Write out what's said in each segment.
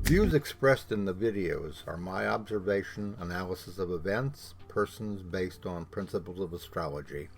Views expressed in the videos are my observation, analysis of events, persons based on principles of astrology.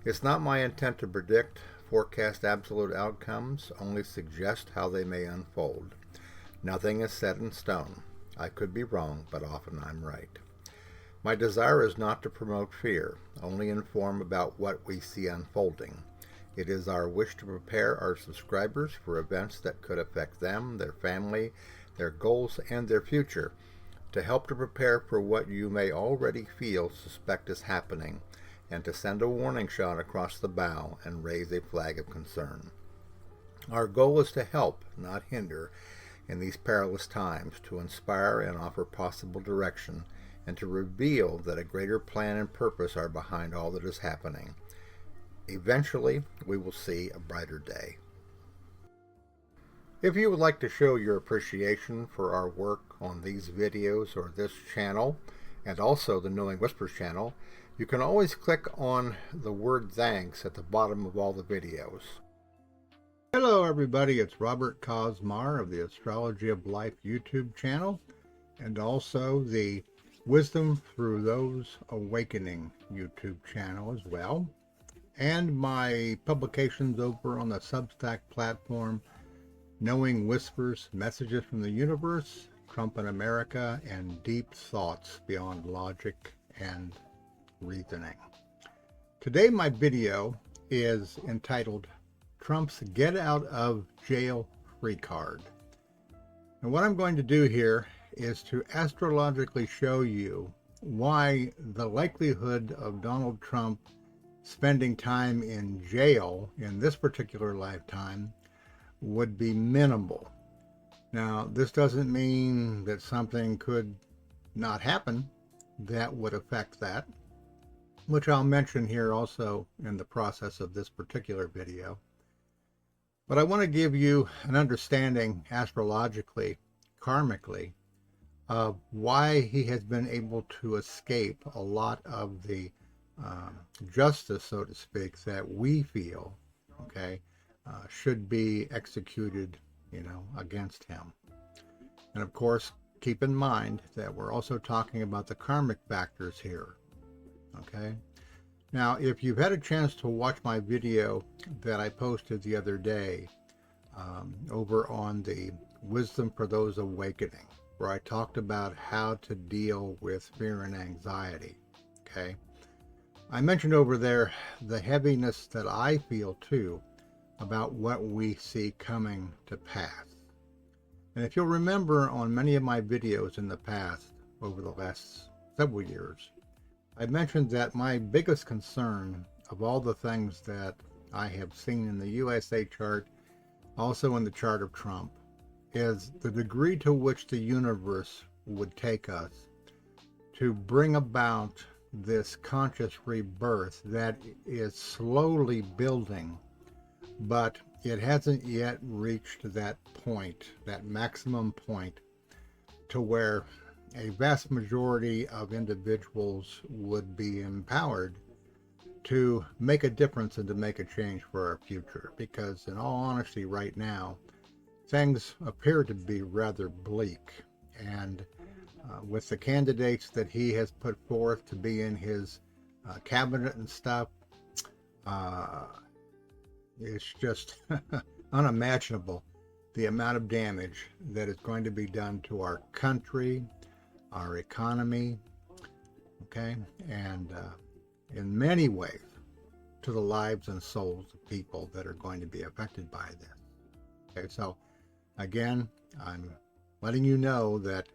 It's not my intent to predict, forecast absolute outcomes, only suggest how they may unfold. Nothing is set in stone. I could be wrong, but often I'm right. My desire is not to promote fear, only inform about what we see unfolding. It is our wish to prepare our subscribers for events that could affect them, their family, their goals, and their future, to help to prepare for what you may already suspect is happening, and to send a warning shot across the bow and raise a flag of concern. Our goal is to help, not hinder, in these perilous times, to inspire and offer possible direction, and to reveal that a greater plan and purpose are behind all that is happening. Eventually, we will see a brighter day. If you would like to show your appreciation for our work on these videos or this channel, and also the Knowing Whispers channel, you can always click on the word thanks at the bottom of all the videos. Hello everybody, it's Robert Cosmar of the Astrology of Life YouTube channel, and also the Wisdom Through Those Awakening YouTube channel as well, and my publications over on the Substack platform, Knowing Whispers, Messages from the Universe, Trump in America, and Deep Thoughts Beyond Logic and Reasoning. Today my video is entitled Trump's Get Out of Jail Free Card. And what I'm going to do here is to astrologically show you why the likelihood of Donald Trump spending time in jail in this particular lifetime would be minimal. Now, this doesn't mean that something could not happen that would affect that, which I'll mention here also in the process of this particular video. But I want to give you an understanding astrologically, karmically, of why he has been able to escape a lot of the justice, so to speak, that we feel, should be executed, against him. And of course, keep in mind that we're also talking about the karmic factors here, okay? Now, if you've had a chance to watch my video that I posted the other day over on the Wisdom for Those Awakening, where I talked about how to deal with fear and anxiety, okay? I mentioned over there the heaviness that I feel too about what we see coming to pass. And if you'll remember on many of my videos in the past, over the last several years, I mentioned that my biggest concern of all the things that I have seen in the USA chart, also in the chart of Trump, is the degree to which the universe would take us to bring about this conscious rebirth that is slowly building, but it hasn't yet reached that point, that maximum point, to where a vast majority of individuals would be empowered to make a difference and to make a change for our future. Because in all honesty, right now, things appear to be rather bleak. And with the candidates that he has put forth to be in his cabinet and stuff, it's just unimaginable the amount of damage that is going to be done to our country, our economy, and in many ways to the lives and souls of people that are going to be affected by this. Okay, so again, I'm letting you know that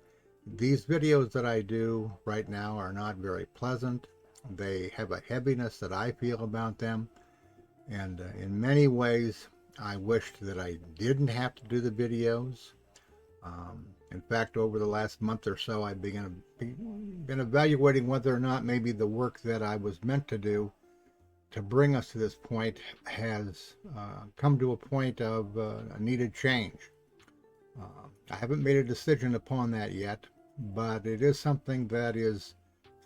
these videos that I do right now are not very pleasant. They have a heaviness that I feel about them, and in many ways I wished that I didn't have to do the videos. In fact, over the last month or so, I've been evaluating whether or not maybe the work that I was meant to do to bring us to this point has come to a point of a needed change. I haven't made a decision upon that yet, but it is something that is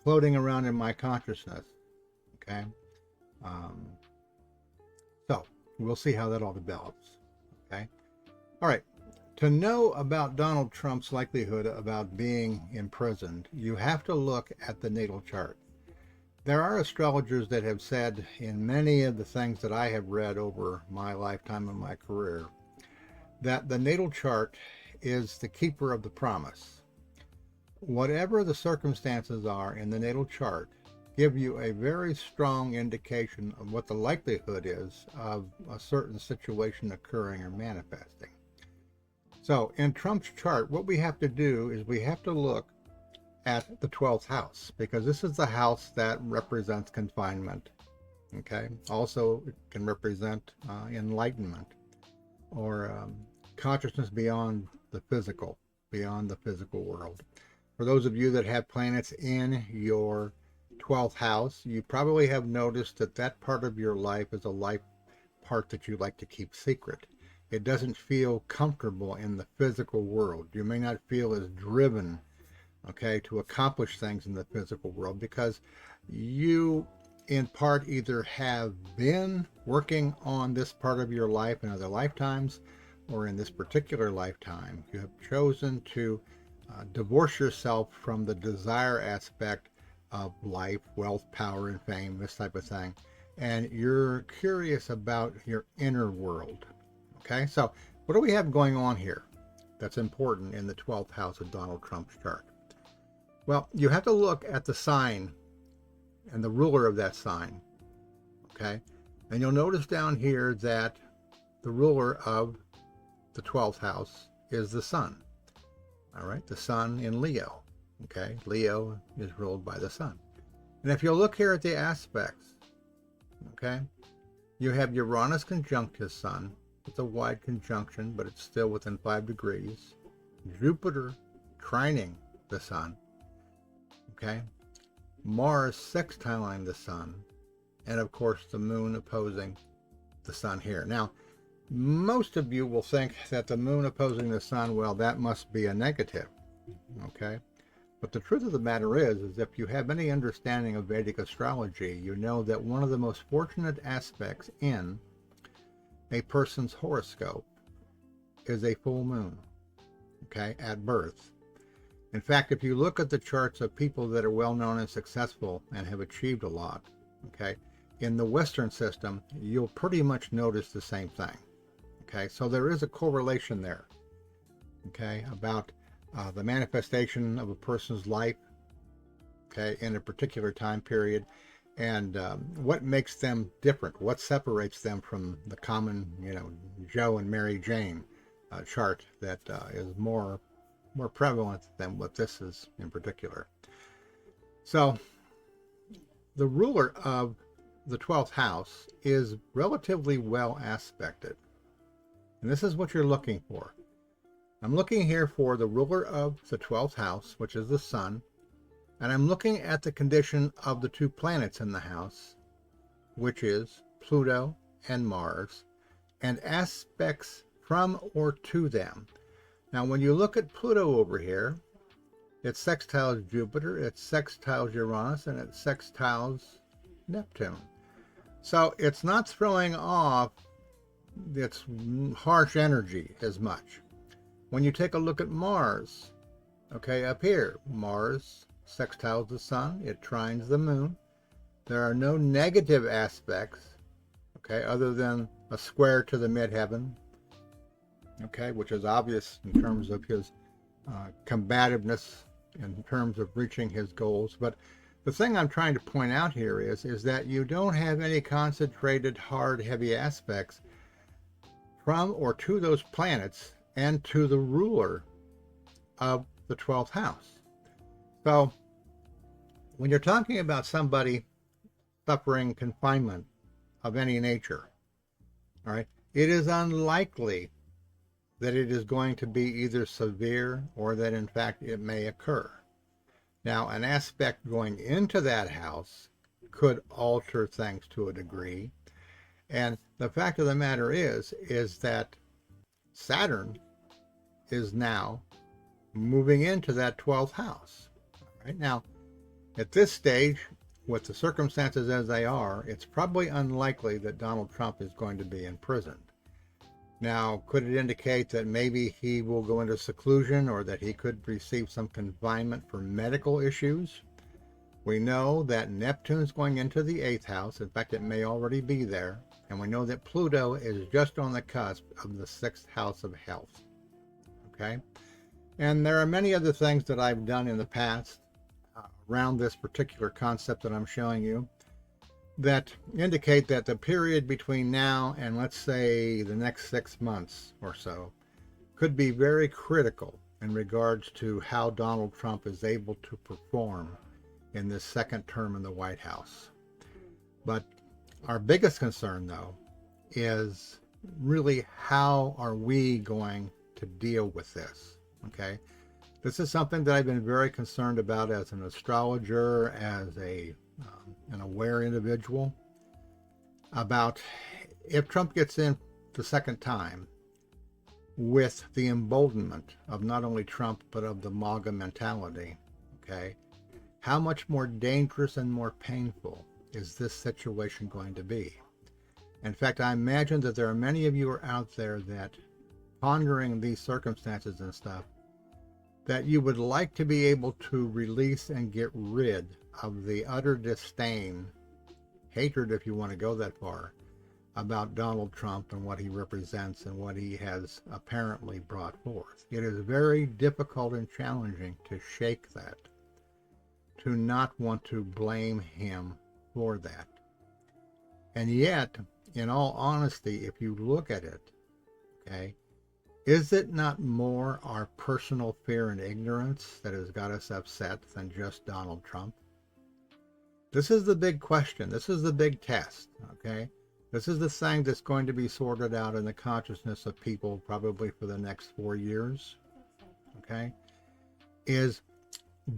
floating around in my consciousness, okay? So we'll see how that all develops, okay? All right. To know about Donald Trump's likelihood about being imprisoned, you have to look at the natal chart. There are astrologers that have said in many of the things that I have read over my lifetime and my career that the natal chart is the keeper of the promise. Whatever the circumstances are in the natal chart, give you a very strong indication of what the likelihood is of a certain situation occurring or manifesting. So in Trump's chart, what we have to do is we have to look at the 12th house, because this is the house that represents confinement. Okay. Also, it can represent enlightenment or consciousness beyond the physical world. For those of you that have planets in your 12th house, you probably have noticed that that part of your life is a life part that you like to keep secret. It doesn't feel comfortable in the physical world. You may not feel as driven, okay, to accomplish things in the physical world because you, in part, either have been working on this part of your life in other lifetimes, or in this particular lifetime, you have chosen to divorce yourself from the desire aspect of life, wealth, power, and fame, this type of thing, and you're curious about your inner world. Okay, so what do we have going on here that's important in the 12th house of Donald Trump's chart? Well, you have to look at the sign and the ruler of that sign. Okay, and you'll notice down here that the ruler of the 12th house is the sun. All right, the sun in Leo. Okay, Leo is ruled by the sun. And if you look here at the aspects, okay, you have Uranus conjunct his sun. It's a wide conjunction, but it's still within 5 degrees. Jupiter trining the sun. Okay, Mars sextiling the sun, and of course the moon opposing the sun here. Now, most of you will think that the moon opposing the sun, well, that must be a negative. Okay, but the truth of the matter is if you have any understanding of Vedic astrology, you know that one of the most fortunate aspects in a person's horoscope is a full moon, okay, at birth. In fact, if you look at the charts of people that are well known and successful and have achieved a lot, okay, in the Western system, you'll pretty much notice the same thing. Okay, so there is a correlation there, okay, about the manifestation of a person's life, okay, in a particular time period, and what makes them different, what separates them from the common, Joe and Mary Jane chart that is more prevalent than what this is in particular. So the ruler of the 12th house is relatively well aspected. And this is what you're looking for. I'm looking here for the ruler of the 12th house, which is the sun. And I'm looking at the condition of the two planets in the house, which is Pluto and Mars, and aspects from or to them. Now, when you look at Pluto over here, it sextiles Jupiter, it sextiles Uranus, and it sextiles Neptune. So it's not throwing off its harsh energy as much. When you take a look at Mars, okay, up here, Mars sextiles the sun, it trines the moon. There are no negative aspects, okay, other than a square to the midheaven, okay, which is obvious in terms of his combativeness, in terms of reaching his goals. But the thing I'm trying to point out here is that you don't have any concentrated, hard, heavy aspects from or to those planets and to the ruler of the 12th house. So when you're talking about somebody suffering confinement of any nature, all right, it is unlikely that it is going to be either severe or that in fact it may occur. Now, an aspect going into that house could alter things to a degree. And the fact of the matter is that Saturn is now moving into that 12th house. Right now, at this stage, with the circumstances as they are, it's probably unlikely that Donald Trump is going to be imprisoned. Now, could it indicate that maybe he will go into seclusion or that he could receive some confinement for medical issues? We know that Neptune's going into the 8th house. In fact, it may already be there. And we know that Pluto is just on the cusp of the 6th house of health. Okay? And there are many other things that I've done in the past around this particular concept that I'm showing you that indicate that the period between now and, let's say, the next 6 months or so could be very critical in regards to how Donald Trump is able to perform in this second term in the White House. But our biggest concern, though, is really how are we going to deal with this, okay? This is something that I've been very concerned about as an astrologer, as an aware individual, about if Trump gets in the second time with the emboldenment of not only Trump, but of the MAGA mentality, okay, how much more dangerous and more painful is this situation going to be? In fact, I imagine that there are many of you are out there that, pondering these circumstances and stuff, that you would like to be able to release and get rid of the utter disdain, hatred if you want to go that far, about Donald Trump and what he represents and what he has apparently brought forth. It is very difficult and challenging to shake that, to not want to blame him for that. And yet, in all honesty, if you look at it, okay, is it not more our personal fear and ignorance that has got us upset than just Donald Trump? This is the big question. This is the big test, okay? This is the thing that's going to be sorted out in the consciousness of people probably for the next 4 years, okay? Is,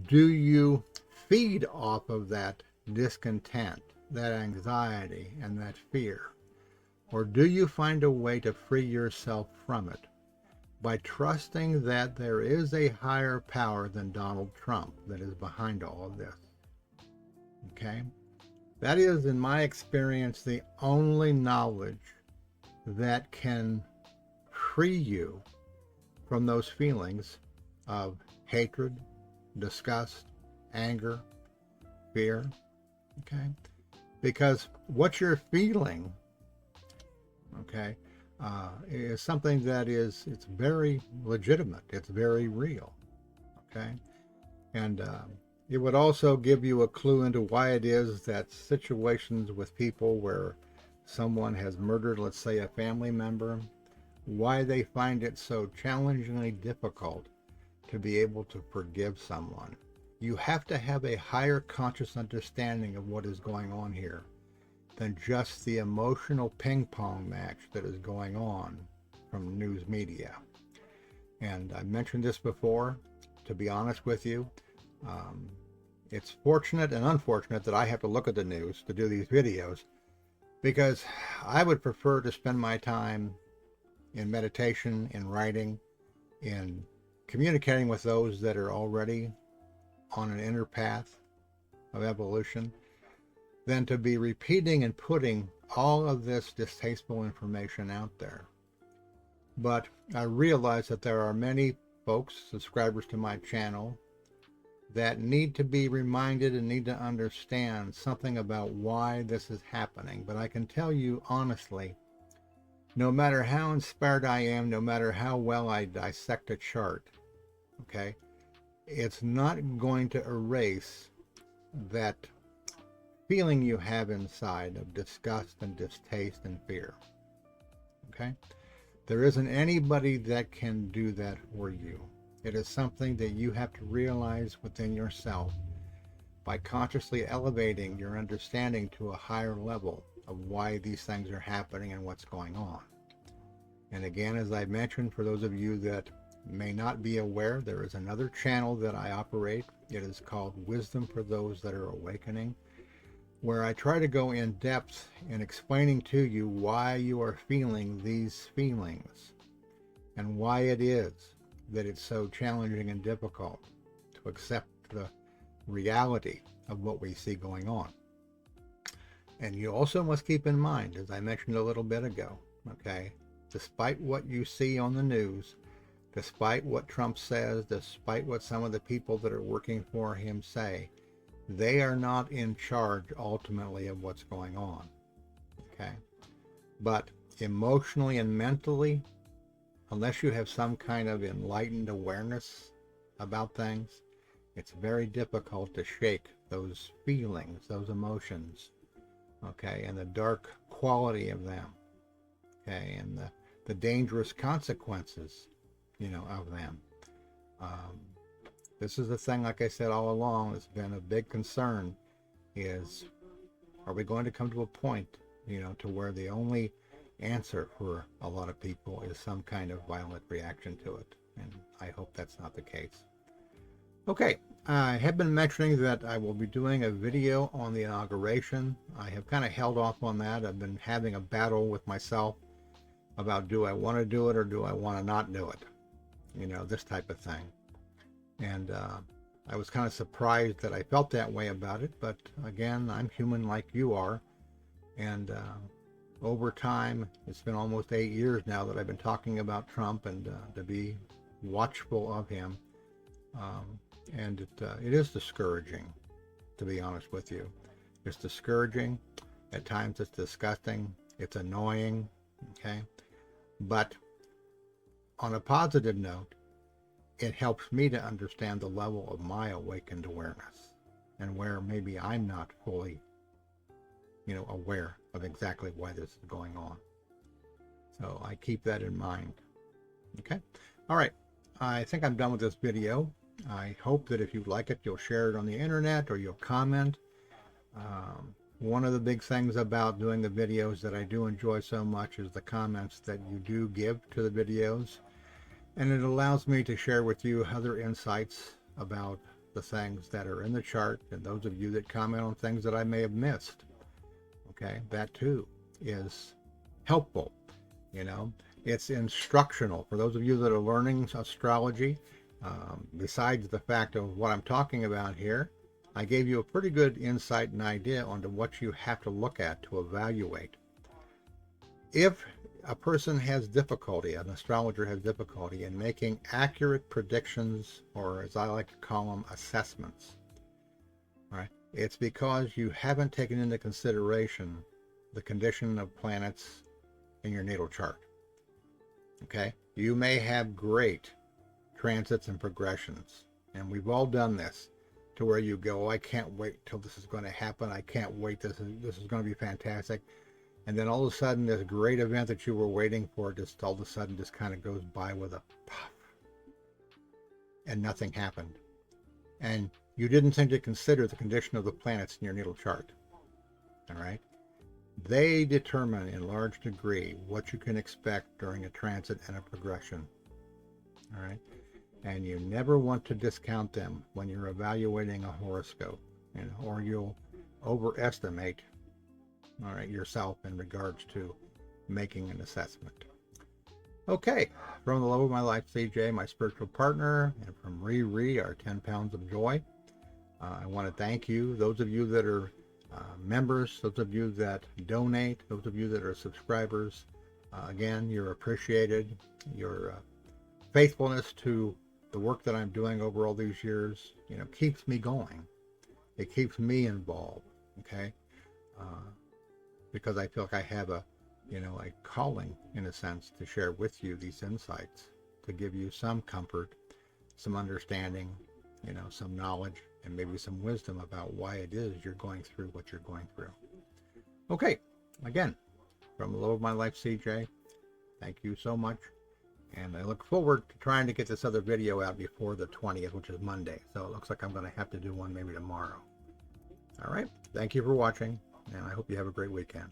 do you feed off of that discontent, that anxiety, and that fear? Or do you find a way to free yourself from it by trusting that there is a higher power than Donald Trump that is behind all of this? Okay? That is, in my experience, the only knowledge that can free you from those feelings of hatred, disgust, anger, fear. Okay? Because what you're feeling, okay, is something that it's very legitimate. It's very real. Okay? And it would also give you a clue into why it is that situations with people where someone has murdered, let's say, a family member, why they find it so challengingly difficult to be able to forgive someone. You have to have a higher conscious understanding of what is going on here than just the emotional ping pong match that is going on from news media. And I mentioned this before, to be honest with you, it's fortunate and unfortunate that I have to look at the news to do these videos, because I would prefer to spend my time in meditation, in writing, in communicating with those that are already on an inner path of evolution, than to be repeating and putting all of this distasteful information out there. But I realize that there are many folks, subscribers to my channel, that need to be reminded and need to understand something about why this is happening. But I can tell you honestly, no matter how inspired I am, no matter how well I dissect a chart, okay, it's not going to erase that feeling you have inside of disgust and distaste and fear. Okay? There isn't anybody that can do that for you. It is something that you have to realize within yourself by consciously elevating your understanding to a higher level of why these things are happening and what's going on. And again, as I mentioned, for those of you that may not be aware, there is another channel that I operate. It is called Wisdom for Those That Are Awakening, where I try to go in depth in explaining to you why you are feeling these feelings and why it is that it's so challenging and difficult to accept the reality of what we see going on. And you also must keep in mind, as I mentioned a little bit ago, okay, despite what you see on the news, despite what Trump says, despite what some of the people that are working for him say, they are not in charge ultimately of what's going on. Okay? But emotionally and mentally, unless you have some kind of enlightened awareness about things, it's very difficult to shake those feelings, those emotions, okay, and the dark quality of them, okay, and the dangerous consequences, of them. This is the thing, like I said all along, that's been a big concern, is are we going to come to a point, to where the only answer for a lot of people is some kind of violent reaction to it? And I hope that's not the case. Okay, I have been mentioning that I will be doing a video on the inauguration. I have kind of held off on that. I've been having a battle with myself about, do I want to do it or do I want to not do it? This type of thing. And I was kind of surprised that I felt that way about it, but again, I'm human like you are. And over time, it's been almost 8 years now that I've been talking about Trump and to be watchful of him. And it is discouraging, to be honest with you. It's discouraging. At times it's disgusting. It's annoying. Okay. But on a positive note, it helps me to understand the level of my awakened awareness and where maybe I'm not fully, aware of exactly why this is going on. So I keep that in mind. Okay. All right. I think I'm done with this video. I hope that if you like it, you'll share it on the internet or you'll comment. One of the big things about doing the videos that I do enjoy so much is the comments that you do give to the videos. And it allows me to share with you other insights about the things that are in the chart, and those of you that comment on things that I may have missed. Okay, that too is helpful. It's instructional for those of you that are learning astrology. Besides the fact of what I'm talking about here, I gave you a pretty good insight and idea onto what you have to look at to evaluate. If a person has difficulty, an astrologer has difficulty in making accurate predictions, or as I like to call them, assessments, right? It's because you haven't taken into consideration the condition of planets in your natal chart. Okay? You may have great transits and progressions, and we've all done this, to where you go, oh, I can't wait till this is going to happen. I can't wait. This is going to be fantastic. And then all of a sudden, this great event that you were waiting for just all of a sudden just kind of goes by with a puff. And nothing happened. And you didn't think to consider the condition of the planets in your natal chart. All right? They determine in large degree what you can expect during a transit and a progression. All right? And you never want to discount them when you're evaluating a horoscope, or you'll overestimate, all right, yourself in regards to making an assessment. Okay, from the love of my life, CJ, my spiritual partner, and from Riri, our 10 pounds of joy, I want to thank you, those of you that are members, those of you that donate, those of you that are subscribers. Again, you're appreciated. Your faithfulness to the work that I'm doing over all these years, keeps me going. It keeps me involved, okay? Because I feel like I have a calling, in a sense, to share with you these insights, to give you some comfort, some understanding, some knowledge, and maybe some wisdom about why it is you're going through what you're going through. Okay, again, from the love of my life, CJ, thank you so much. And I look forward to trying to get this other video out before the 20th, which is Monday. So it looks like I'm going to have to do one maybe tomorrow. All right. Thank you for watching, and I hope you have a great weekend.